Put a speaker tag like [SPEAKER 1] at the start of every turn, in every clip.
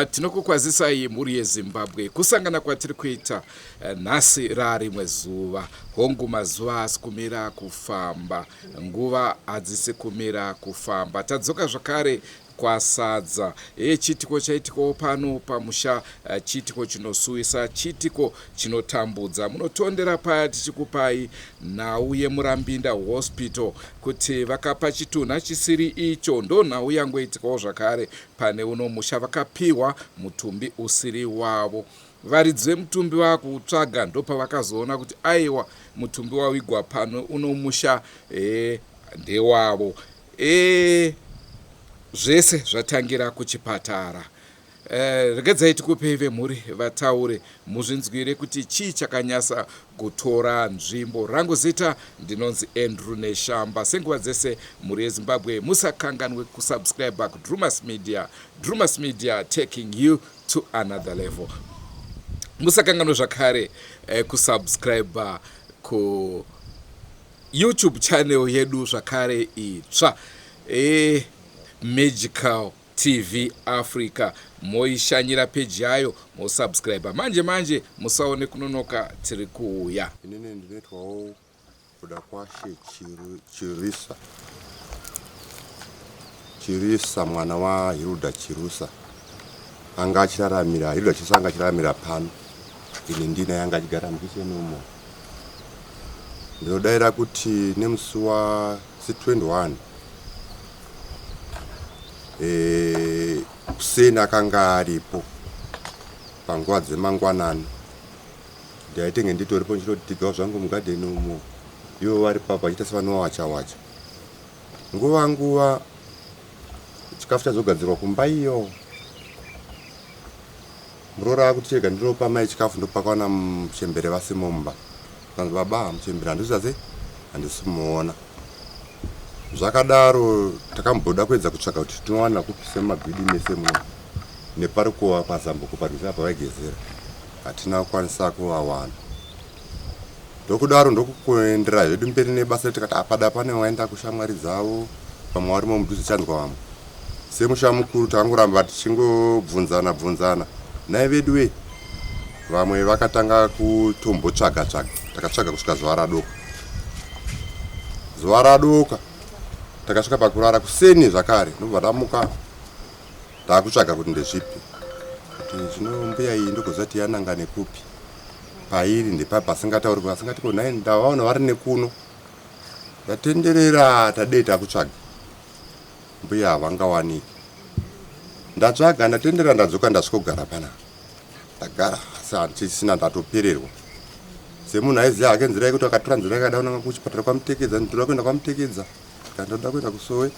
[SPEAKER 1] Tinokukwazisai mhuri yeZimbabwe kusangana kwatiri kuita nhasi rarimwe zuva. Hongu mazuva asi kumira kufamba, nguva hadzisi kumira kufamba. Tadzoka zvakare kwasadza chitiko chaitiko pano pamusha, chitiko chinosuwisa, chitiko chinotambudza. Munotondera paya tichikupai nhau yeMurambinda Hospital kuti vakapa Chitunha Chisiri icho. Ndo nhau yangoitikawo zvakare pane uno musha, vakapiwa mutumbi usiri wavo. Varidzi vemutumbi vakuutsvaga ndopavakazoona kuti aiwa mutumbi wawigwa pano uno musha ndewavo. Zvese zvatangira kuchipatara. Regedzai tikupei vemhuri vataure muzvinzwire kuti chii chakanyasa kutora nzvimbo. Rangu zita ndinonzi Andrew Neshamba. Senguva dzese mhuri yeZimbabwe musakanganwe kusubscribe kuDrewmas Media. Drewmas Media taking you to another level. Musakanganwe zvakare kusubscribe ku YouTube channel yedu zvakare itsva Magical TV Africa. Moishanyira page yayo, mosubscribe. Manje musaone kunonoka tiri kuuya.
[SPEAKER 2] Inini ndinoitwawo kuda kwashe Chirisa mwana wa Hilda Chirusa. Anga achiraramira, Hilda Chirusa anga achiraramira pano. Ini ndina yanga achigara mukichenumo. Ndinodaira kuti nemusi wa 21 kusena akanga aripo panguva dzemangwanani. Ndaitenge nditoripo ndichitotigawo zvangu mugadheni umo, ivo vari papa vachiita sevanowacha-wacha. Nguva chikafu chazogadzirwa kumba iyo. Muroora kuti chega ndinopa mai chikafu ndopakwana muchembere vasimumba. Kanzi baba muchembere handisi muona. Zvakadaro takamboda kuedza kutsvaka kuti tinowana kupisa mabhidi mese muno neparikuwa pazambuko parikuisa pavaigezera. Hatina kukwanisa kuvawana. Ndokudaro ndokuendera zvedu mberi nebasa tikati apada pane waenda kushamwari dzavo pamwe warimo mudhuze chanzwa vamwe. Semusha mukuru takangoramba tichingobvunzana. Nai vedu vamwe vakatanga kutombotsvaga. Takatsvaga kusvika zuva radoka. Takasvika pakurara kuseni zvakare, ndobva ndamuka ndakutsvaga kuti ndezvipi. Kuti zvinombuya iyi ndogozati yananga nekupi. Pairi ndepa pasingataurwa, asingati ko nai ndavaona vari nekuno. Ndatenderera tadei takutsvaga. Mbuya havangawaniki. Ndatsvaga ndatenderera ndadzoka ndasvikogara pana. Ndagara asi handisina ndatopererwa. Semunhu aiziva hake nzira yekuti akatora nzira yakadaona kuchipatara kwamutekedza, ndoda kuenda kwamutekedza. Ndoda kuenda kusowe,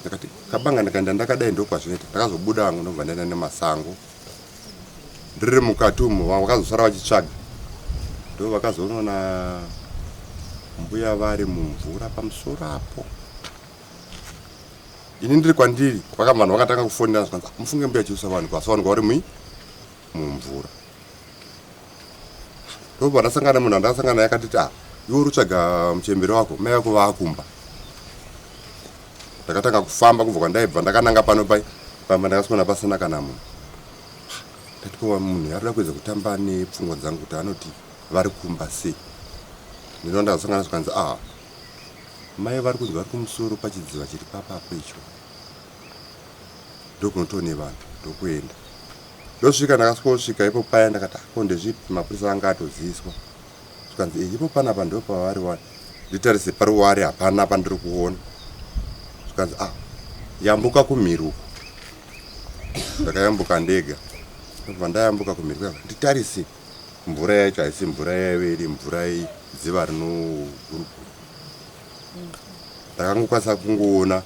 [SPEAKER 2] ndakati kabanga ndakaenda ndakadai ndokwazvinoita. Ndakazobuda vangu ndobva ndaenda nemasango. Ndiri mukati umo vamwe vakazosara vachitsvaga. Ndo vakazoona mbuya vari mumvura pamusoro apo. Ini ndiri kwandiri, vanhu vakatanga kufonera zvikanzi mufunge mbuya Chirusa vanhu vasawanikwa vari mumvura. Ndobva ndasangana munhu andakasangana naye akatiti iwe uri kutsvaga muchembere wako, mai vako vaakumba. Ndakatanga kufamba kubva kwandaibva ndakananga pano pamba ndakaswona pasina kana munhu. Ndatikuva munhu arikuda kuedza kutamba nepfungwa dzangu kuti anoti vari kumba sei. Ndino ndakasangana zvikanzi mai vari kunzi vari kumusoro pachidziva chiri papapo icho. Ndokunotone vanhu ndokuenda. Ndosvika ndakasvika ipo paya ndakati ndezvipi mapurisa anga atoziviswa. Zvikanzi ipo panapa ndo pavari wani. Nditarise pari wari hapana pandiri kuona. Zvikanzi yambuka kumhiru. Ndakayambuka ndega. Ndobva ndayambuka kumhiru. Nditarise mvura yacho haisi mvura yaive iri mvura yedziva rinoguruguru. Ndakangokwanisa kungoona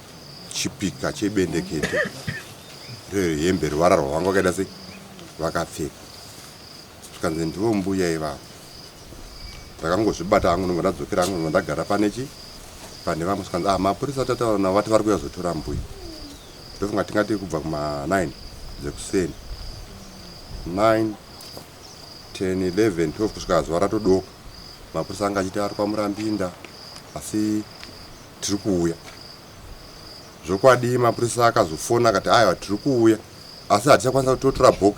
[SPEAKER 2] chipika chebendekete. Hembe ruvara rwavanga vakaita sei vakapfeka. Zvikanzi ndivo mbuya ivavo. Ndakangozvibata hangu ndobva ndadzokera hangu ndobva ndagara pane vamwe. Zvikanzi mapurisa atataura navo vati vari kuyazotora mbuya. Ndofunga tingati kubva kuma9 dzekuseni. 9, 10, 11, 12 kusvika zuva ratodoka. Mapurisa anga achiti ari kwaMurambinda asi tiri kuuya. Zvokwadi mapurisa akazofona akati aiwa tiri kuuya. asi hatichakwanisa kutotora box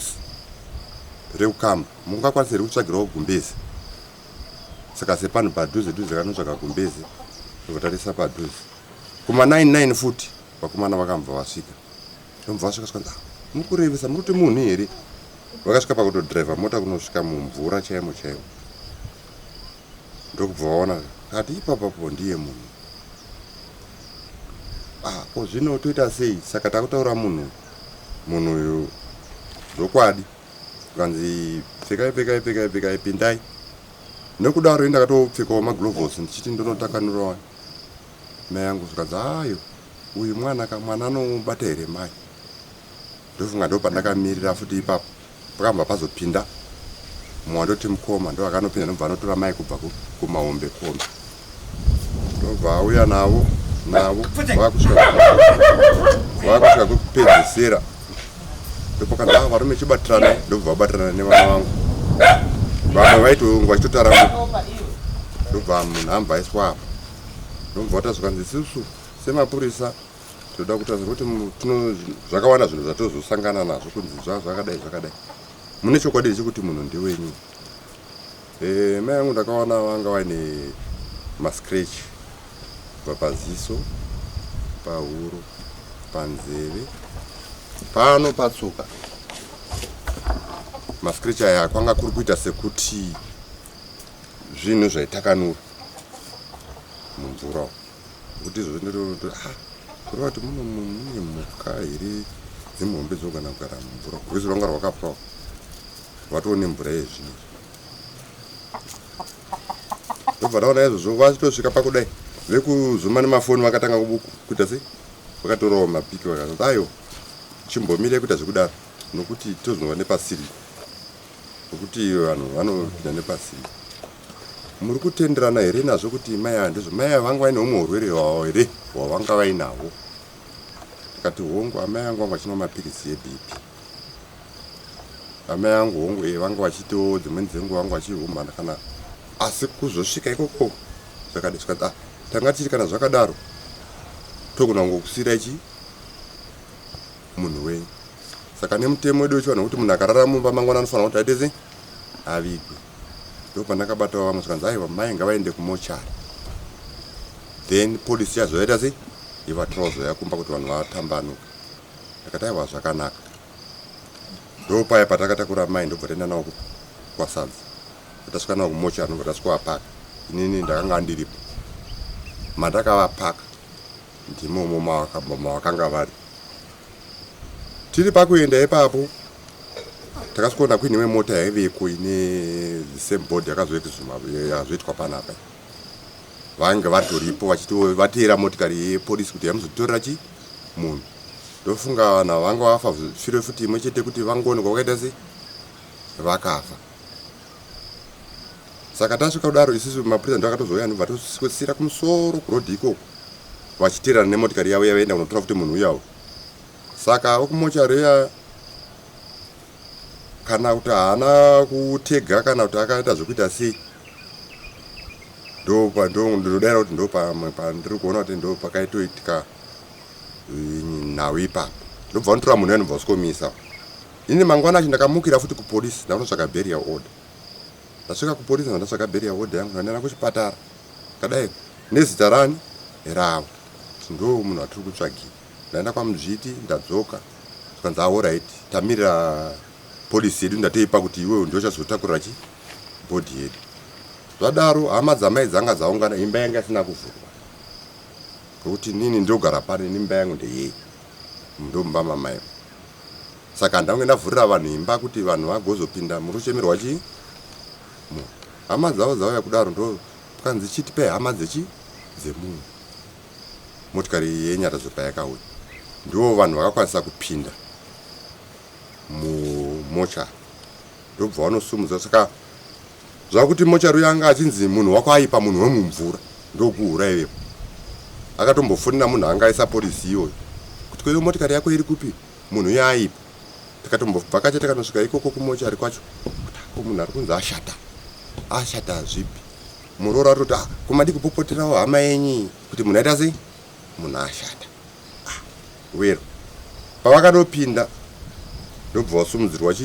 [SPEAKER 2] reukamba. Mungakwanisa here kutsvagirawo gumbezi. Saka sepano padhuze kanotsvaga gumbezi ndokutarisa padhuze. Kuma 99 futi vakomana vakambva vasvika. Ndomva vasvika svikati mukurevesa muruti munhu here. Vakasvika pakutodhiraivha mota kunosvika mumvura chaimo. Ndokubva vaona kati ipapapo ndiye munhu. Ko zvino toita sei? Saka takutaura munhu uyu zvokwadi kanzi pfekai pindai. Nokudaro ndakatopfekawo maglovhosi ndichiti ndonotakanurawo mai yangu. Zvikanzi ayo uyu mwana anomubata here mai. Ndofunga ndo pandakamirira futi ipapo pakabva pazopinda mwandoti mukoma ndo akanopinda ndobva anotora mai kubva kumahombe kombe. Ndobva auya navo vakusvika kupedzisira. Ndopakanzi varume chibatirana. Ndobva vabatirana nevana vangu. Vamwe vaitongwa chitotarambuka. Ndobva munhu amba aiswa apa. Ndobva vatazvikanzi isusu semapurisa toda kutaura kuti zvakawanda zvinhu zvatozosangana nazvo kunzi zvakadai. Mune chokwadi chekuti munhu ndewenyu. Mai yangu ndakaona vanga vaine mascratch paziso, pahuro, panzeve, pano patsoka. Mascratch aya kwanga kuri kuita sekuti zvinhu zvaitakanura mumvura. Kuti izvo ndinoto kureva kuti mune mhuka here dzemhombe dzogona kugara mumvura. Rwizi rwanga rwakapfawo vatoone mvura yezvinhu. Ndobva ndaona izvozvo vachitosvika pakudai vekuzuma nemafoni vakatanga kuita sei vakatorawo mapiki vakati ayo chimbomire kuita zvekudaro nokuti tozonwa nepasiri nokuti vanhu vanopinda nepasiri. Muri kutenderana here nazvo kuti mai handizvo mai vanga vaine humwe urwere hwavo here hwavanga vainahwo? Takati hongu amai yangu vanga vachinwa mapirisi ebp. Amai yangu hongu vanga vachitiwo dzimweni dzenguva vanga vachihumana kana asi kuzosvika ikoko zvakadai zvikati tanga tiri kana zvakadaro togona kungokusira ichi munhu wenyu. Saka nemutemo wedu wechivanhu kuti munhu akarara mumba mangwana anofanira kuti aite sei avigwe. Ndopandakabatawo vamwe zvikanzi aiwa mai ngavaende kumochari then polisi yazoita sei ivatrozoya kumba kuti vanhu vatambanuka. Ndakati aiwa zvakanaka. Ndopaya patakatakura mai ndobva taenda nawo kwasadza. Tasvika nawo kumochari ndobva tasvikavapaka. Inini ndakanga ndiripo mandakavapaka ndimomo mavakanga vari. Tiri pakuenda ipapo takasvikaona kuine imwe mota yaiveko ine sembod yakazoitwa panapa. Vanga vatoripo vachitovateera motikari yepolisi kuti yamuzotorera chi munhu. Ndofunga vanhu vanga vafa shure futi imwe chete kuti vangoonekwa vakaita sei vakafa. Saka tasvika kudaro isusu mapurisa ndakatozouya ndobva toswesera kumusoro kurodhi ikoko vachiteerana nemotikari yavo yavaenda kunotora futi munhu uyawo. Saka okumochari iya kana kuti haana kutega kana kuti akaita zvokuita sei ndodaira kuti ndopandiri kuona kuti ndo pakaitoitika nhau ipapo. Ndobva ndotora munhu yanobva sikomisa. Ini mangwana acho ndakamukira futi kupolisi ndanotsvaga burial order. Ndasvika kupolisi ndandatsvaga burial order yangu ndandaenda kuchipatara kadai nezita rani ravo ndo munhu atiri kutsvagira. Ndaenda kwamuzviti ndadzoka zvikanzi alright tamirira polisi yedu ndateipa kuti iwewe ndochazotakurira chi bhodhi yedu. Zvadaro hama dzamai dzanga dzaungana imba yanga isina kuvhurwa nokuti nini ndogara pano imba yangu ndeyei ndomba mamai. Saka ndange ndavhurira vanhu imba kuti vanhu vagozopinda muruchemerwa chi hama dzavo dzauya kudaro ndo kanzi chitipe hama dzemunhu. Motikari yenyatadzo payakauya ndo vanhu vakakwanisa kupinda mumochari ndobva vanosumudza. Saka zvakuti mochari yanga achinzi munhu wakaipa munhu wemumvura ndokuhura ivepo. Akatombofonera munhu anga aisa polisi iyoyo kuti kweyo motikari yako iri kupi munhu yaipa. Takatombobva kache takanosvika ikoko kumochari kwacho ko munhu ari kunzi ashata zvipi. Murora atoti kumadi kupopoterawo hama yenyu kuti munhu aita sei munhu ashata wero. Pavakandopinda ndobva wasumudzirwa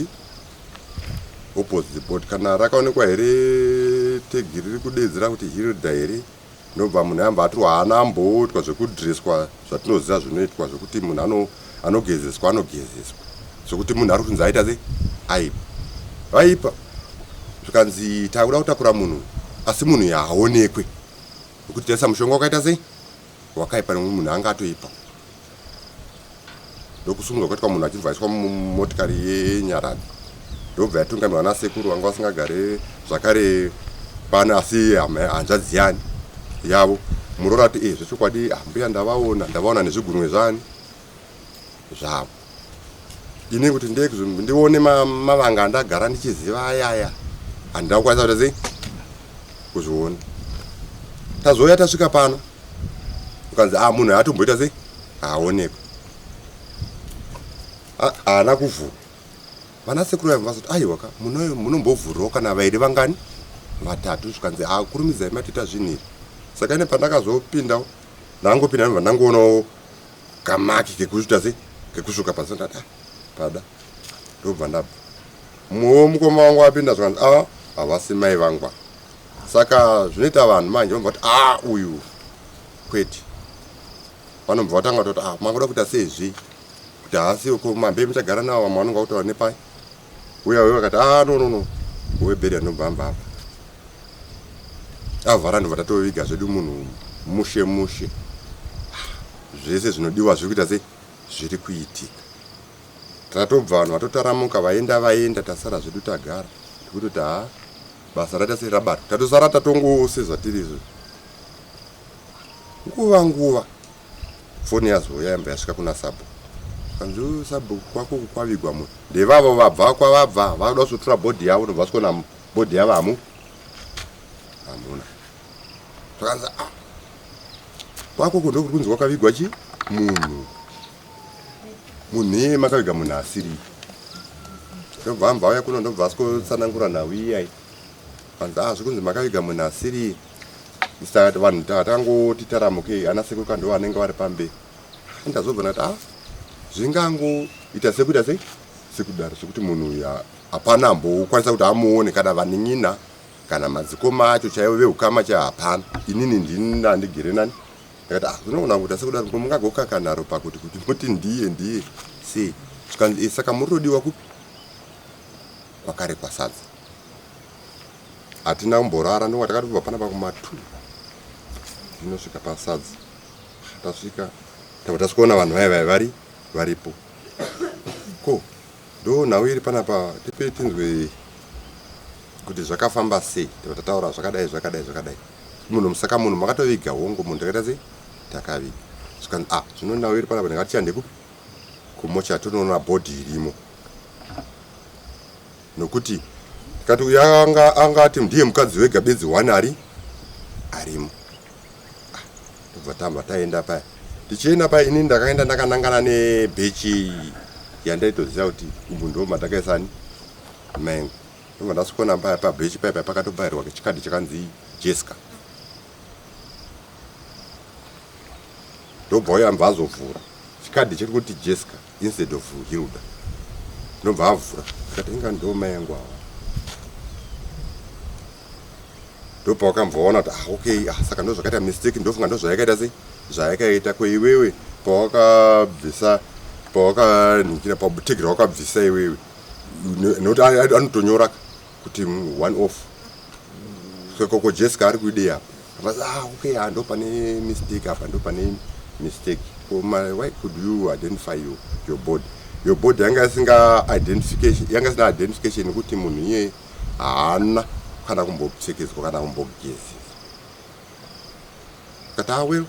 [SPEAKER 2] opposite board kana rakaonekwa here tegi riri kudedzera kuti Hilda here ndobva munhu amba atirwa haana amboitwa zvekudreswa zvatinoziva zvinoitwa zvokuti munhu anogezeswa zvokuti munhu ari kunzi aita sei aipa zvikanzi takuda kutakura munhu asi munhu haaonekwe nokuti taisa mushonga wakaita sei wakaipa nemwe munhu anga atoipa ndokusumudzwa kwakaitwa munhu achibva aiswa mumotikari yenyaradzi ndobva yatungamirwa nasekuru vanga vasingagare zvakare pana asi hanzvadzi yani yavo murora ati zvechokwadi mbuya ndavaona nezvigurumwe zvani zvavo ini kuti ndione mavanga andagara ndichiziva ayaya handina kukwanisa kuti sei kuzviona tazouya tasvika pano ukanzi munhu atomboita sei haaonekwe haana kuvhura vana sekuru vaiva vasati aiwaka munombovhurirawo kana vairi vangani 3 zvikanzi kurumidzai matita zvinhiri saka ine pandakazopindawo ndangopinda ndobva ndangoonawo kamaki kekuita sei kekusvuka pasi ndati pada ndobva ndabva mumwewo mukoma wangu apinda zvikanzi havasi mai vangwa saka zvinoita vanhu manje vobva kuti uyu kwete vanobva vatanga kuti mangoda kuita seizvi kuti haasi mambe muchagara nawo vamwe vanonga kutaura nepai uya vakati no webheria ndobva amba apa avhara ndobva tatoviga zvedu munhu mushe zvese zvinodiwa zviri kuita sei zviri kuitika tatobva vanhu vatotaramuka vaenda tasara zvedu tagara tikutoti basa raita sei rabata tatosara tatongosezva tirizvo nguva foni yazoya yamba yasvika kuna Sabo kanzi Sabo kwako kwavigwa munhu ndevavo vabva kwavabva vanoda kuzotora bhodhi yavo ndobva vasikuona bhodhi yavo hamuna takanzi kwako ndokuri kunzi kwakavigwa munhu makaviga munhu asiri ndobva amba uya kuno ndobva vasikotsanangura nhau iyai kanzi zvikunzi makaviga munhu asiri isati vanhu tatangoti taramuke ana sekuru kando vanenge vari pamberi ndazobva ndati zvingangoita sekuita sei sekudaro zvekuti munhu uya hapana ambokwanisa kuti amuone kana vanin'ina kana madzikoma acho chaivo veukama hapana inini ndini handigere nani ndakati zvinogona kuita sekudaro mungagokakanaro pakuti muti ndiye sei zvikanzi saka murotodiwa kupi kwakare kwasadza hatina kumborara ndonga takatobva pana pakuma2 ndinosvika pasadza tasvika tabva tasikuona vanhu vai varipo ndo nhau iri panapa tipe tinzwe kuti zvakafamba sei tabva tataura zvakadai munhu musaka munhu makatoviga hongo munhu takaita sei takaviga zvikanzi zvino nhau iri panapa ndingatichande kupi kumocha tonoona bhodhi irimo nokuti tikati uyo angati ndiye mukadzi wega bedzi 1 arimo tobva tamba taenda paya tichienda paya ini ndakaenda ndakanangana nebhechi yandaitoziva kuti umu ndo matakaisani mengo ndobva ndasikona paya pabhechi paya pakatobayirwa chikadhi chakanzi Jessica ndobva uya mbva azovhura chikadhi chiri kuti Jessica instead of Hilda ndobva avhura akati inga ndo mai yangu ava ndobva wakamboona kuti okay saka ndo zvakaita mistake ndofunga ndo zvayakaita sei zvayakaita kweiwewe pawakaningira pabutegera wakabvisa iwewe nokuti anotonyora kuti 1 off koko Jessica ari kuide apa okay ndo pane mistake apa ndo pane mistake why could you identify your body yanga isina identification kuti munhu iye haana kana kumbopfekedzwa kana kumbogezeswa kati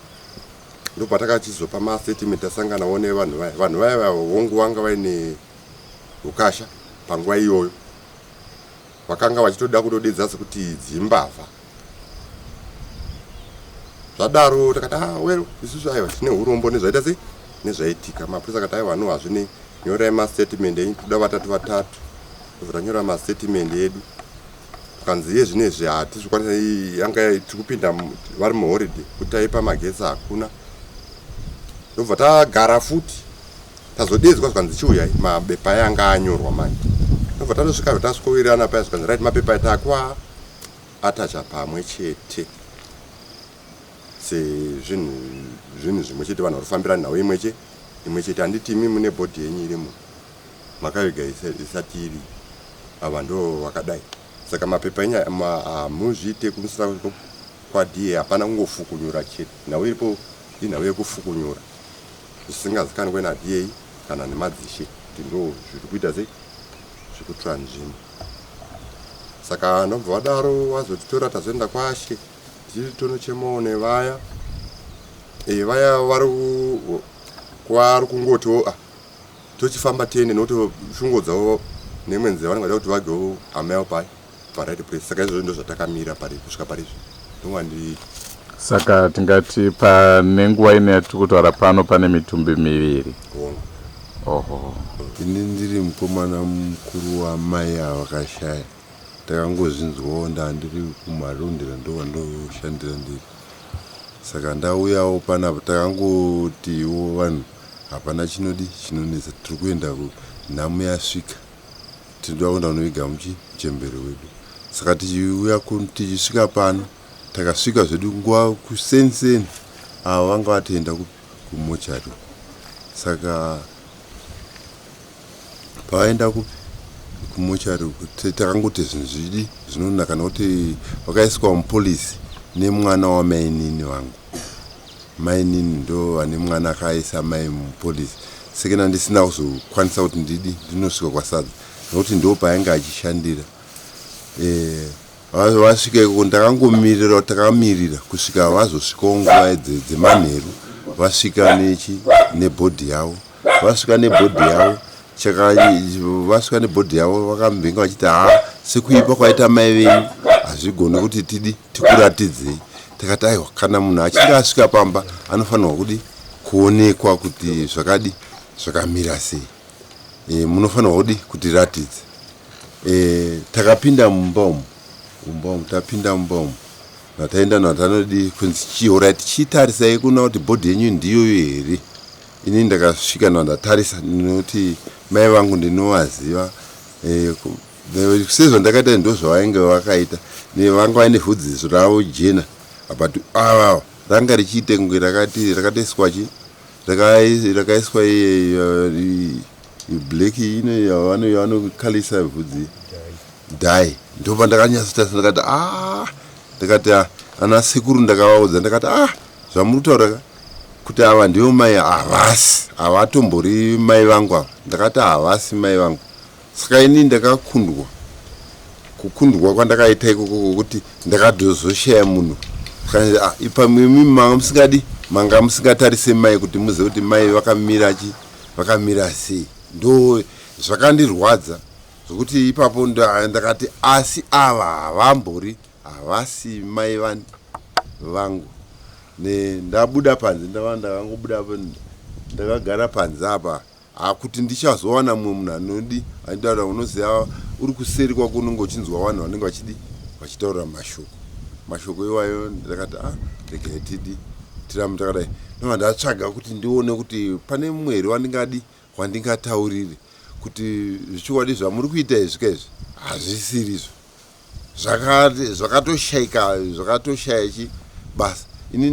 [SPEAKER 2] ndobva takachizopa mastatement asanganawo nevanhu vaya hongu vanga vaine ukasha panguva iyoyo vakanga vachitoda kutodedza sekuti dzimbavha zvadaro takati isusu aiwa tine urombo nezvaita sei nezvaitika mapurisa akati aiwa no hazvine nyorai mastatement enyu toda vatatu ndobva tanyora mastatement edu kanzi iye zvinezvi hatizvikwanisa yanga tikupinda vari muholiday kuti taipa magesi hakuna ndobva tagara futi tazodedzwa zvanzi chiuya mabepa yanga anyorwa manje ndobva tanosvika tasikowirirana paya zvanzi right mapepa etakwa atacha pamwe chete sezvinhu zvimwe chete vanhu varifambira nhau imwe chete handiti imi mune bhodhi yenyu irimo makaviga isati iri ava ndo vakadai saka mapepa enyu hamuzviite kumusira kwa DA hapana kungofukunyura chete nhau iripo inhau yekufukunyura zvisingazikanwe naDA kana nemadzishe kuti ndo zviri kuita sei zvekutranzvima saka ndobva vadaro vazotitora tazoenda kwaShe tiri tonochemawo nevaya vaya vari kungotiwo tochifamba tiende nokuti shungo dzavo nemwe nzira vanenge vachida kuti vagewo hamayo paright place saka izvozvo ndo zvatakamira kusvika parizvi ndongwandi
[SPEAKER 3] saka tingati pane nguva ine yatiri kutaura pano pane mitumbi miviri. Oho.
[SPEAKER 4] Ini ndiri mukomana mukuru wamai avakashaya takangozvinzwawo ndandiri kumarondera ndowandoshandira ndiri saka ndauyawo panapa takangotiwo vanhu hapana chinonetsa tiri kuenda nhamo yasvika tinoda kuenda kunoviga muchembere wedu saka tichiuya tichisvika pano takasvika zvedu nguva kusenseni avo vanga vatoenda kumochari saka pavaenda kumochari takangoti zvinhu zvidi zvinonaka nokuti vakaiswa mupolisi nemwana wamainini vangu mainini ndo vane mwana akaisa mai mupolisi sekena ndisina kuzokwanisa kuti ndinosvika kwasadza nokuti ndo paanga achishandira vasvika iko takamirira kusvika vazosvikawo nguva dzemanheru vasvika nebhodhi yavo vasvika nebhodhi yavo vakambenga vachiti sekuipa kwaita mai venyu hazvigone kuti tikuratidzei takati aiwa kana munhu achinge asvika pamba anofanirwa kuonekwa kuti zvakamira sei munofanirwa kutiratidza takapinda tapinda mumba nataenda natanodi kunzi chiorati chitarisai kuna kuti bhodhi yenyu ndiyoyo here ini ndakasvika nandatarisa nokuti mai vangu ndinovaziva sezvo ndakaita ndo zvavainge vakaita vanga vaine vhudzi ravo jena but ranga richiite kunge rakaiswa black ino yavanokalisa vhudzi dai ndopa ndakanyatsotarisa ndakati ana sekuru ndakavaudza ndakati zvamuri kutaura kuti ava ndivo mai havatombori mai vangu ava ndakati havasi mai vangu saka ini kukundwa kwandakaita ikoko kuti ndakatozoshaya munhu ipamimi manga musingatarise mai kuti muzive kuti mai vakamira sei ndo zvakandirwadza zvokuti ipapo ndakati asi ava havasi mai vangu ndabuda panze ndakangobuda ndakagara panze apa kuti ndichazowana mumwe munhu anodi andaura unoziva uri kuseri kwako unenge uchinzwa vanhu vanenge vachitaura mashoko iwayo ndakati regai tirambe takadai ndobva ndatsvaga kuti ndione kuti pane mweri wandingataurire kuti zvichokwadi zvamuri kuita izvika izvi hazvisiri izvo zvakatoshaya basa ini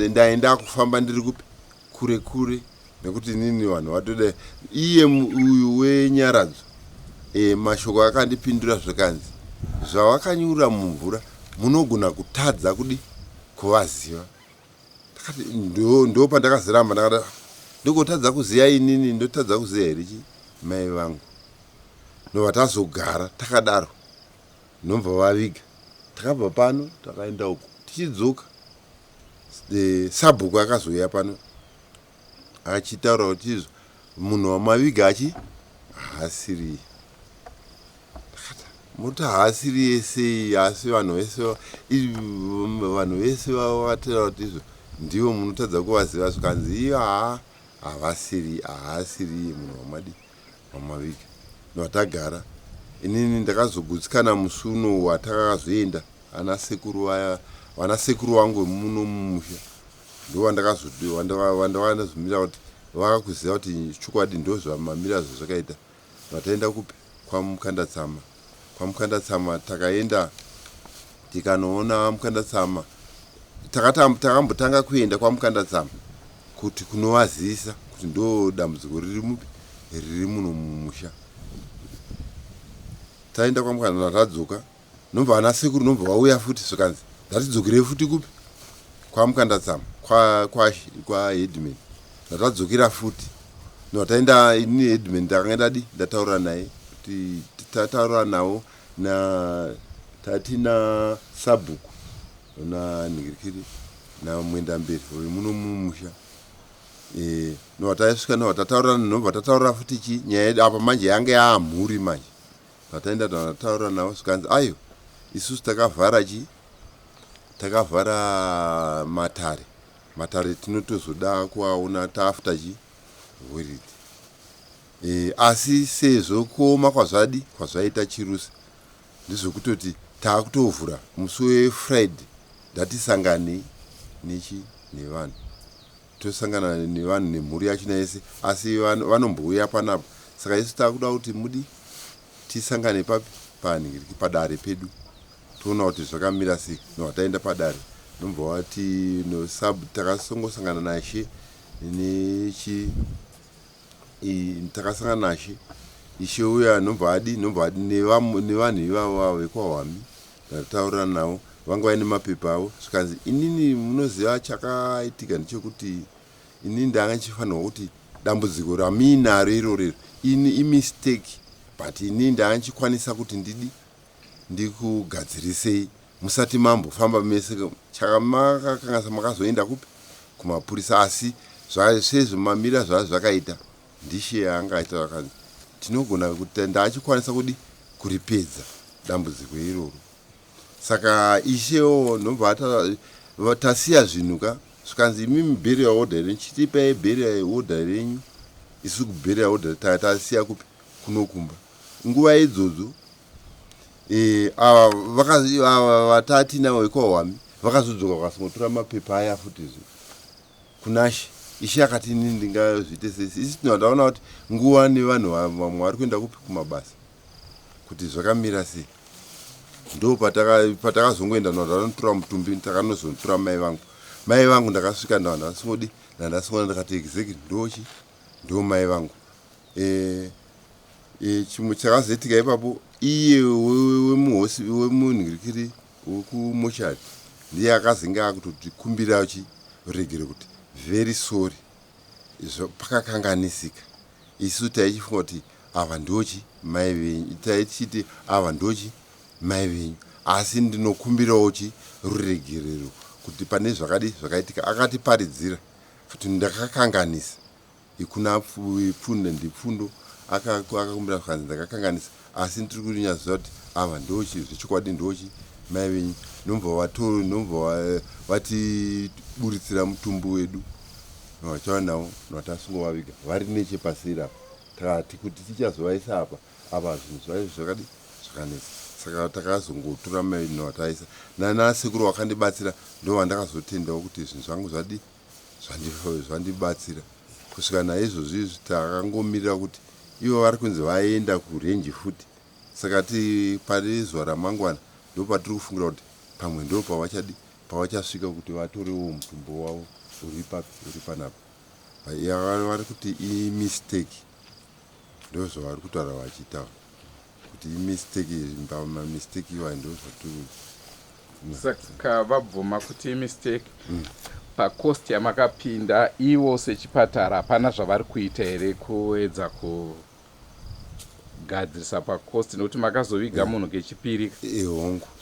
[SPEAKER 4] ndaenda kufamba ndiri kure nekuti nini vanhu vatoda iye uyu wenyaradzo mashoko akandipindura zvakanzi zvavakanyura mumvura munogona kutadza kuvaziva ndo pandakaziramba ndakati ndokotadza kuziya inini ndotadza kuziya here mai vangu ndobva tazogara takadaro nobva vaviga takabva pano takaenda uko tichidzoka sabhuku akazoya pano achitaura kuti munhu wamaviga haasiri muti haasiri esei asi vanhu vese vatera kuti izvo ndivo munotadza kuvaziva zvikanzi iyo haasiri munhu wamaviga ndovatagara inini ndakazogutsikana musi uno watakazoenda vana sekuru vangu muno mumusha ndowandakazomira kuti vakakuziva kuti chokwadi ndozvamamira zvakaita. Vataenda kupi kwaMukandatsama. KwaMukandatsama takaenda tikanoona Mukandatsama. Takambotanga kuenda kwaMukandatsama kuti kunovazisa kuti ndo dambudziko riri muno mumusha. Taenda kwaMukandatsama tadzoka, nobva ana sekuru nobva vauya futi zvakanzi ngatidzokere futi kupi kwaMukandatsama kwa headman. Ndatadzokera futi. Taenda ini headman ndakanga ndataura naye kuti tataura nawo na tatina Sabhuku na Ningirikiri na Mwendamberi uri muno mumusha. Taisvika tataura futi chi nyaya apa manje yange yaamhuri manje. Tataenda tataura nawo zvikanzi ayo isusu takavhara matare tinotozoda kuaona taafter World. Asi sezvo kuoma kwazvaita Chirusi ndizvokutoti taakutovhura musi weFriday ndatisangane nevanhu. Tosangana nevanhu nemhuri yachona yese asi vanombouya panapa. Saka isu taakuda kuti mudi tisangane paNingiriki padare pedu. Toona kuti zvakamira sei. Taenda padare nombva wati takasongosangana nashe takasangana nashe ishe uya nombva adi nevanhu ivavo vekwaHwami. Ndataura navo vanga vaine mapepa avo zvikanzi inini munoziva chakaitika ndechekuti inini ndanga ndichifanirwa kuti dambudziko raminaro irorero ini imistake but inini ndanga ndichikwanisa kuti ndikugadzirisei musati mambofamba mese chakamakakangasa makazoenda kupi kumapurisa. Asi sezvomamira zvakaita ndishe angaita vakanzi tinogona kuti ndachikwanisa kuripedza dambudziko iroro. Saka ishewo nobva tasiya zvinhu zvikanzi imimi burial order renyu chitipai burial order renyu. Isu kuburial order tasiya kupi kunokumba. Nguva idzodzo vatati navo vekwaHwami vakazodzoka vakasimotora mapepa aya futizve kunashe. Ishe akati inini ndingazviite sesi. Isi tinodaona kuti nguva nevanhu vamwe vari kuenda kupi kumabasa kuti zvakamira sei. Ndo patakazongoenda ndanotora mutumbi takanozotora mai vangu ndakasvika ndandasingona ndakati exactly ndo mai vangu. Chimwe chakazoitika ipapo iye wemunhingirikiri wekumoshari ndiye akazinga akutoti kumbira uregere kuti very sorry pakakanganisika. Isu taichifunga kuti ava ndochi mai venyu, taichiti ava ndochi mai venyu, asi ndinokumbirawo ruregerero kuti pane zvakaitika. Akatiparidzira kuti ndakakanganisa ikuna ndipfundo akakumbira zvakanzi ndakakanganisa asi ndiri kunyatsoziva kuti ava ndochi zvechokwadi ndochi mai venyu. Nombva vatiburitsira mutumbu wedu vachawa nawo vatasongovaviga vari nechepaseri apa. Takati kuti tichazovaisa apa zvinhu zvakanetsa. Saka takazongotora mai navataisa nanasekuru vakandibatsira ndo vandakazotendawo kuti zvinhu zvangu zvandibatsira. Kusvika naizvozvi takangomirira kuti ivo vari kunzi vaenda kurenji futi. Saka pane zuva ramangwana ndo patiri kufungira kuti pamwe ndo pavachasvika kuti vatorewo mutumbo wavo uri panapa. Vari kuti imistake ndo zvavari kutaura vachitaura kuti imistake. Mamistake iwa ndo zvatiri.
[SPEAKER 3] Saka vabvuma kuti imistake. Pakosti yamakapinda ivo seChipatara hapana zvavari kuita here kuedza kugadzirisa pakosti nekuti makazoviga munhu kechipiri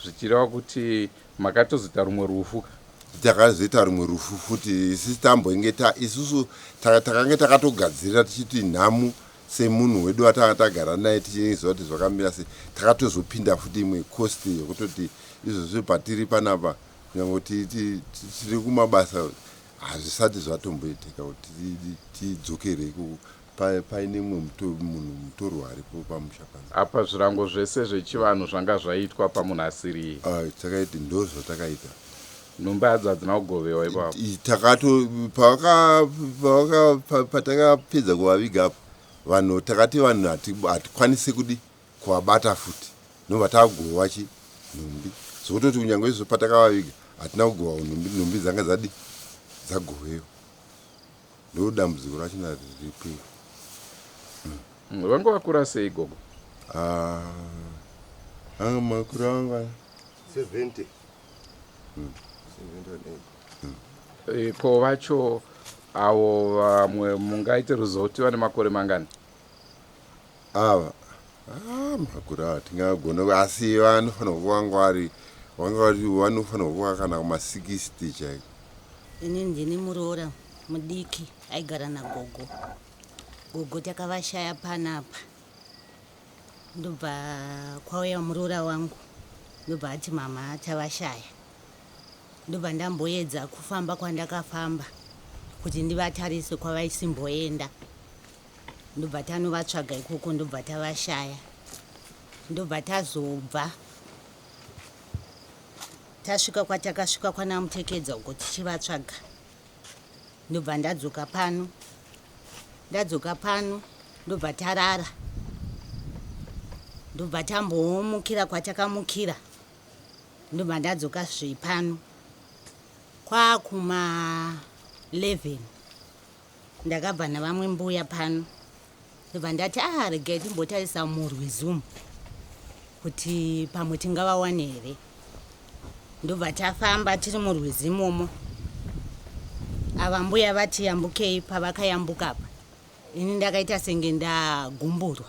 [SPEAKER 3] zvichireva kuti makatozoita rumwe rufu.
[SPEAKER 4] Takazoita rumwe rufu futi. Isusu tamboinge isusu takange takatogadzirira tichiti nhamu semunhu wedu watanga tagara naye tichiziva kuti zvakamira sei. Takatozopinda futi imwe kosti yekutoti izvozvo patiri panapa kunyange tiri kumabasa hazvisati zvatomboitika kuti tidzokere paine munhu mutorwa aripo pamusha pano.
[SPEAKER 3] Apa zvirango zvese zvechivanhu zvanga zvaitwa pamunhu asiri.
[SPEAKER 4] Takaiti ndo zvatakaita.
[SPEAKER 3] nhumbi hadzo hadzina kugovewa ipapo.
[SPEAKER 4] Patakapedza kuvaviga apo vanhu takati vanhu hatikwanisi kudi kuvabata futi nobva tagova nhumbi zvokutoti kunyange izvo patakavaviga hatina kugova nhumbi dzanga dzagovewa. Ndo dambudziko rachona riripo.
[SPEAKER 3] Vanga vakura sei gogo?
[SPEAKER 4] Anga makuru anga
[SPEAKER 2] 70.
[SPEAKER 3] Ko vacho avo vamwe mungaite ruzivo kuti vane makore mangani?
[SPEAKER 4] ava makuru ava tingagona, asi vanofanira kuva vanofanira kuva kana kuma60 chaiko.
[SPEAKER 5] Ini ndini muroora mudiki aigara nagogo. Gogo takavashaya panapa, ndobva kwauya muroora wangu, ndobva ati mama tavashaya. Ndobva ndamboedza kufamba kwandakafamba kuti ndivatarise kwavaisimboenda. Ndobva tanovatsvaga ikoko, ndobva tavashaya. Ndobva tazobva tasvika kwatakasvika kwana mutekedza uko tichivatsvaga. Ndobva ndadzoka pano ndobva tarara. Ndobva tambomukira kwatakamukira. Ndobva ndadzoka zvepano kwakuma 11 ndakabva navamwe mbuya pano. Ndobva ndati regai timbotarisa murwizumu kuti pamwe tingavawane here. Ndobva tafamba tiri murwizimomo. Ava mbuya vati yambukei. Pavakayambuka apa ini ndakaita senge ndagumburwa.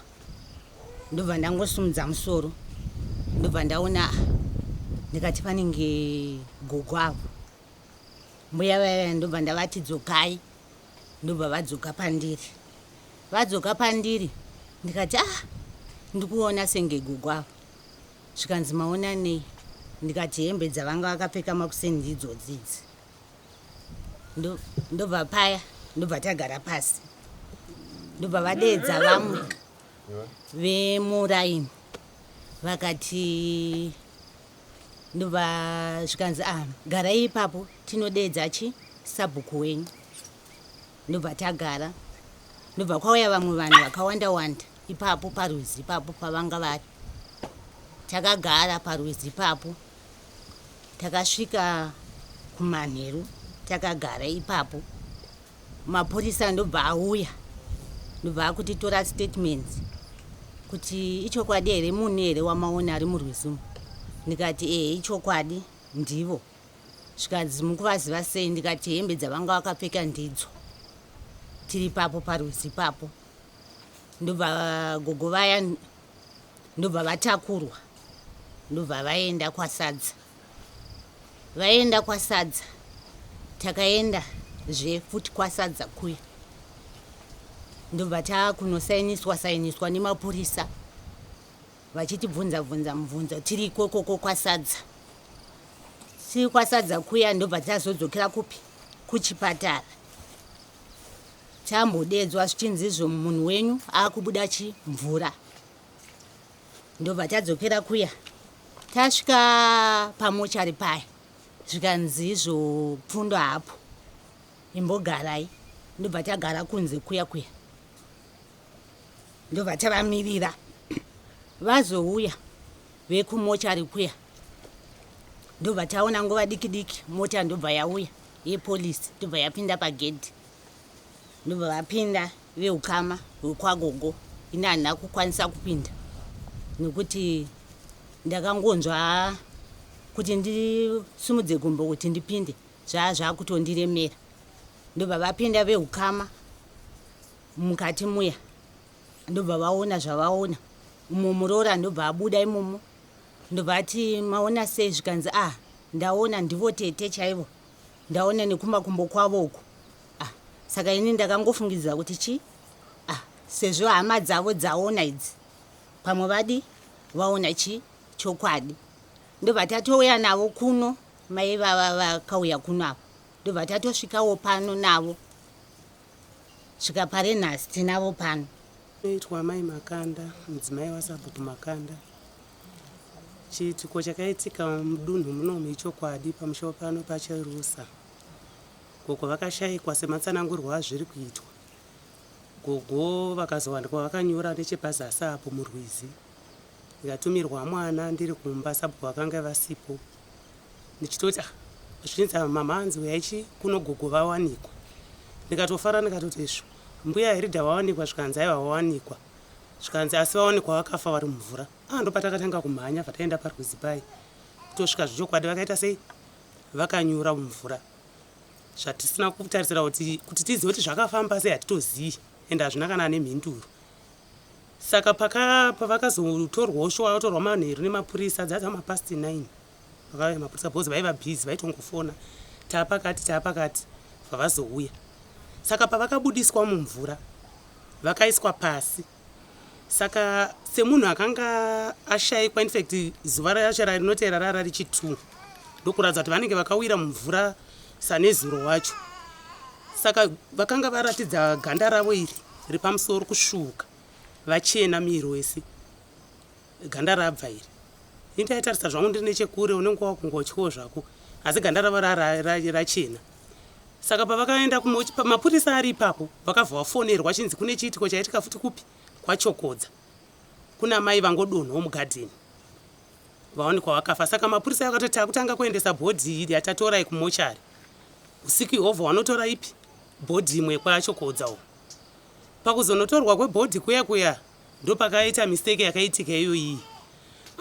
[SPEAKER 5] Ndobva ndangosumudza musoro. Ndobva ndaona ndikati panenge gogo avo. Mbuya vaya ndobva ndavati dzokai. Ndobva vadzoka pandiri. Vadzoka pandiri ndikati ndikuona senge gogo avo. Zvikanzi maonanei. Ndikati hembe dzavanga vakapfeka makuseni ndidzodzidzi. Ndobva paya ndobva tagara pasi. Ndobva vadeedza vamwe vemuraini vakati, ndobva zvikanzi garai ipapo tinodeedza sabhuku wenyu. Ndobva tagara. Ndobva kwauya vamwe vanhu vakawanda wanda ipapo parwizi ipapo pavanga vari. Takagara parwizi ipapo. Takasvika kumanheru takagara ipapo. Mapurisa ndobva auya. Ndobva akutitora statements kuti ichokwadi here munhu here wamaona ari murwizimu. Ndikati ichokwadi ndivo. Zvikanzi mukuvaziva sei? Ndikati hembe dzavanga vakapfeka ndidzo. Tiri ipapo parwizi ipapo. Ndobva gogo vaya ndobva vatakurwa. Ndobva vaenda kwasadza. Vaenda kwasadza. Takaenda futi kwasadza kuya. Ndobva takunosainiswa nemapurisa vachitibvunza mubvunzo tiri ikoko kwasadza. Tiri kwasadza kuya ndobva tazodzokera kupi? Kuchipatara. Tambodeedzwa zvichinzi izvo munhu wenyu akubuda mvura. Ndobva tadzokera kuya. Tasvika pamochari paya. Zvikanzi izvo pfundo hapo. Imbogarai. Ndobva tagara kunze kuya. Ndobva tavamirira vazouya vekumochari kuya. Ndobva taona nguva diki mota ndobva yauya yepolisi. Ndobva yapinda pagedhi. Ndobva vapinda veukama hwekwagogo. Ini handina kukwanisa kupinda nekuti ndakangonzwa kuti ndisumudze gumbo kuti ndipinde zvaakutondiremera. Ndobva vapinda veukama mukati muya. Ndobva vaona zvavaona. Umwe muroora ndobva abuda imomo. Ndobva ati maona sei? Zvikanzi ndaona ndivo tete chaivo. Ndaona nekumakumbo kwavo uku. Saka ini ndakangofungidzira kuti sezvo hama dzavo dzaona idzi pamwe vadi vaona chokwadi. Ndobva tatouya navo kuno. Mai vava vakauya kuno apo. Ndobva tatosvikawo pano navo. Svika pare nhasi tinavo pano.
[SPEAKER 6] Noitwa mai Makanda, mudzimai waSabhuku Makanda. Chiitiko chakaitika mudunhu muno mechokwadi pamusoro pano pachirusa. Gogo vakashayikwa sematsanangurwa azviri kuitwa. Gogo vakazowanikwa vakanyura nechepazasi apo murwizi. Ndikatumirwa mwana ndiri kumba sabhuku vakanga vasipo. Ndichitoti zvinzi mama anzi uyaichi kuno gogo vawanikwa. Ndikatofara ndikatoti izvo mbuya Heridha vawanikwa zvikanzi aiva vawanikwa. Zvikanzi asi vawanikwa vakafa vari mumvura. Ndopatakatanga kumhanya vataenda parwizi pai. Kutosvika zvechokwadi vakaita sei? Vakanyura mumvura. Zvatisina kutarisira kuti tizive kuti zvakafamba sei hatitozivi ende hazvina kana nemhinduro. Saka pavakazotorwawo shuwa vatorwa manheru nemapurisa dzadza mapasti 9. Vakauya mapurisa bhozi vaiva bhizi vaitongofona taapakati vavazouya. Saka pavakabudiswa mumvura vakaiswa pasi. Saka semunhu akanga ashayikwa infact zuva racho rinoteera rara richi2 ndokuratidza kuti vanenge vakawira mumvura sanezuro wacho. Saka vakanga varatidza ganda ravo iri riri pamusoro kusvuuka vachena miri wese ganda rabva iri. Indaitarisa zvangu ndiri nechekure unenge wakungotyawo zvako asi ganda ravo rachena. Saka pavakaenda mapurisa ari ipapo vakabva vafonerwa chinzi kune chiitiko chaitika futi kupi kwachokodza kuna mai vangodonhwa mugadheni vawanikwa vakafa. Saka mapurisa akatoti akutanga kuendesa bhodhi iri atatorai kumochari. Usiku ihobva vanotora ipi bhodhi imwe kwachokodzawo. Pakuzonotorwa kwebhodhi kuya ndopakaita mistake yakaitika iyo iyi.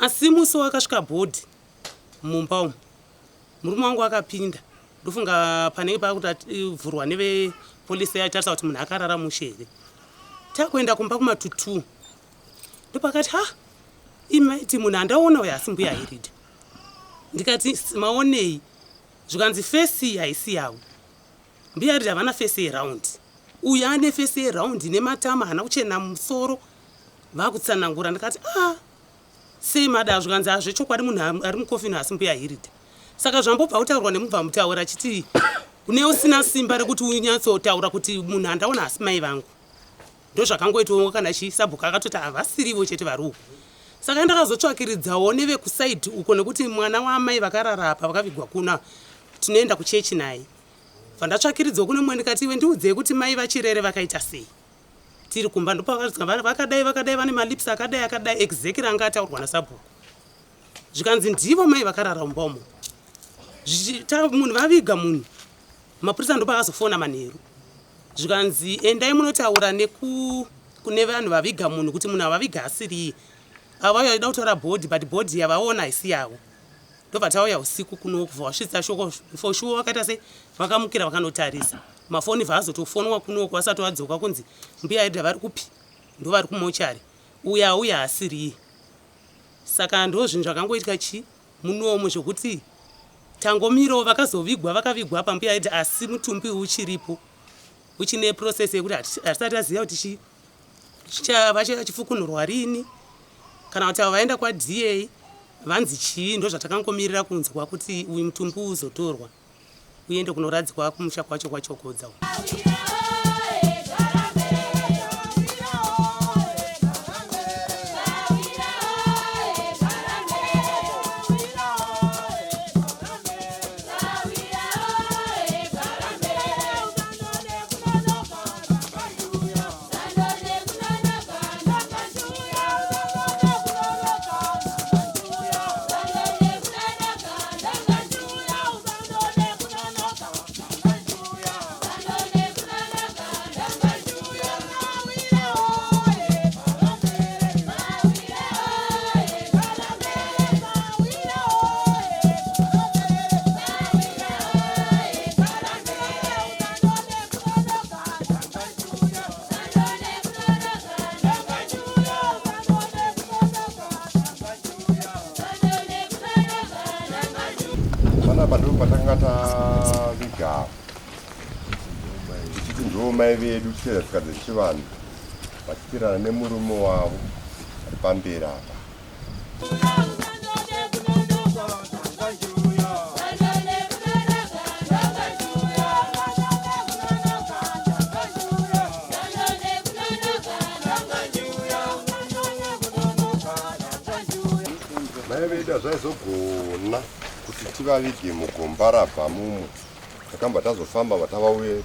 [SPEAKER 6] Asi musi wakasvika bhodhi mumba umu murume wangu akapinda ndofunga panenge pakuvhurwa nevepolisi yatarisa kuti munhu akarara mushere. Takuenda kumba kumatutu ndopakati imaiti munhu andaona uyo asi mbuya Heridha. Ndikati maonei zvikanzi fesi haisi yavo. Mbuya Heridha havana fesi yeraundi. Uyu ane fesi yeraundi nematama hana kuchena musoro vakutsanangura. Ndikati sei mada zvikanzi hazvechokwadi munhu ari mukofini asi mbuya Heridha. Saka zvambobva kutaurwa nemubva mutaura achiti une usina simba rekuti unyatsotaura kuti munhu andaona asi mai vangu. Ndozvakangoitwawo kana sabhuku akatoti havasirivo chete vari uko. Saka ndakazotsvakiridzawo nevekusaidhi uko nekuti mwana wamai vakarara apa vakavigwa kuna tinoenda kuchechi naye. Vandatsvakiridzawo kune mumwe ndikati iwe ndiudzei kuti mai vachirere vakaita sei. Tiri kumba vakadai vane malipsi akadai exactly anga ataurwa nasabhuku. Zvikanzi ndivo mai vakarara mumba umo. Munhu vaviga munhu. Mapurisa ndopakazofona manheru. Zvikanzi endai munotaura kune vanhu vaviga munhu kuti munhu avaviga asiriye. Ava vaida kutora bhodhi but bhodhi yavaona haisi yavo. Ndobva tauya usiku kuno kubva vasvitsa shoko for sure vakaita sei vakamukira vakanotarisa. Mafoni vazotofonwa kunoko vasati vadzoka kunzi mbuya Heridha vari kupi ndovari kumochari uya asiriye. Saka ndo zvinhu zvakangoitika munomo zvokuti tangomirawo vakavigwa pambuya Heridha asi mutumbi uchiripo uchine process yekuti hatisati aziva kuti chava chifukunurwa rini kana kuti vaenda kwaDA vanzi chii. Ndo zvatakangomirira kunzwa kuti uyu mutumbi uzotorwa uende kunoradzikwa kumusha kwacho kwachokodza.
[SPEAKER 2] Patangata tichiti ndo mai vedu tichera tikadze chivanhu vachipirana nemurume wavo ari pamberi apa. Mai vedu danga zvaizogona kuti tivavige mugomba rabva mumo takamba tazofamba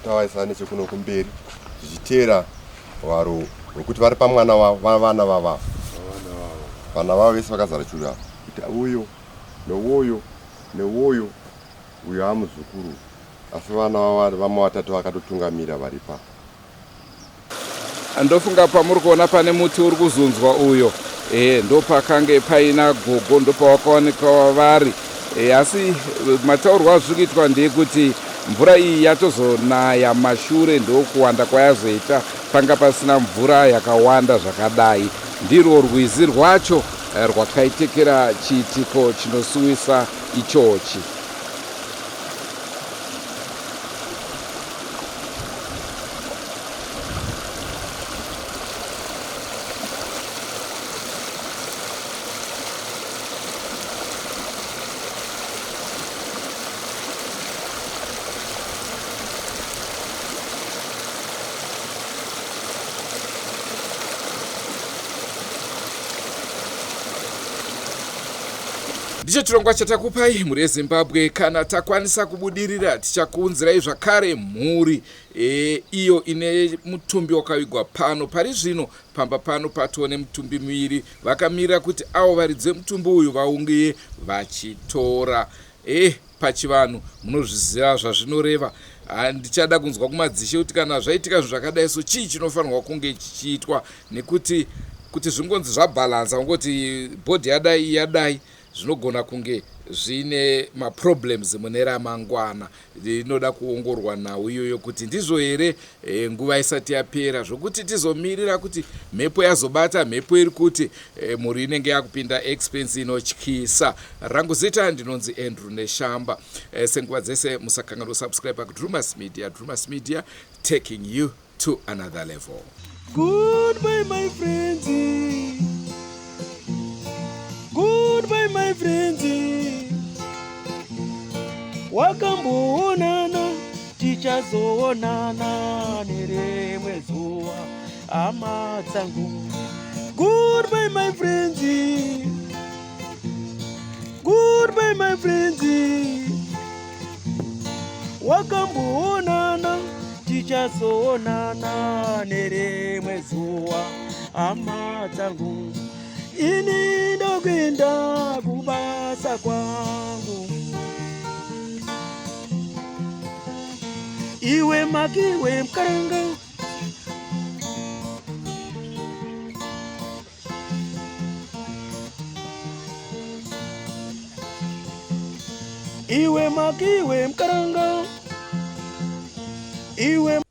[SPEAKER 2] tavaisa nechekuno kumberi tichiteera hwaro hwekuti vari pamwana vana vava vana vavo vese vakazara chura kuti uyo neuyo neuyo uyo amuzukuru asi vana vamwe vatatu vakatotungamira vari pa.
[SPEAKER 1] Ndofunga pamuri kuona pane muti uri kuzunzwa uyo ndopakange paina gogo ndopawakaonekwa vari asi mataurwa azviri kuitwa ndeyekuti mvura iyi yatozonaya mashure ndokuwanda kwayazoita panga pasina mvura yakawanda zvakadai. Ndirwo rwizi rwacho rwakaitekera chiitiko chinosuwisa ichochi. Ndicho chirongwa chatakupai muri Zimbabwe. Kana takwanisa kubudirira tichakuunzirai zvakare mhuri iyo ine mutumbi wakavigwa pano pari zvino. Pamba pano patone mutumbi miviri vakamira kuti avo varidze mutumbi uyu vaungiye vachitora. Pachivanhu munozviziva zvazvinoreva. Ndichada kunzwa kumadzishe kuti kana zvaitika zvinhu zvakadai so chii chinofanirwa kunge chichiitwa nekuti zvingonzi zvabhalansa ungoti bhodhi yadai zvinogona kunge zvine maproblems mune ramangwana. Inoda kuongorwa nawo iyoyo kuti ndizvo here nguva isati yapera zvokuti tizomirira kuti mhepo yazobata mhepo iri kuti muri inenge yakupinda expense inotyisa. Rangu zita ndinonzi Andrew Neshamba. Senguva dzese musakanganwa kusubscribe kuDrewmas Media. Drewmas Media, taking you to another level.
[SPEAKER 7] Goodbye my friends. Goodbye my friends. Wakamboonana tichazoonana nerimwe zuva hama dzangu. Goodbye my friends. Goodbye my friends. Wakamboonana tichazoonana nerimwe zuva hama dzangu. Ini ndokwenda kubasa kwangu. Iwe makiwe mkaranga. Iwe makiwe mkaranga. Iwe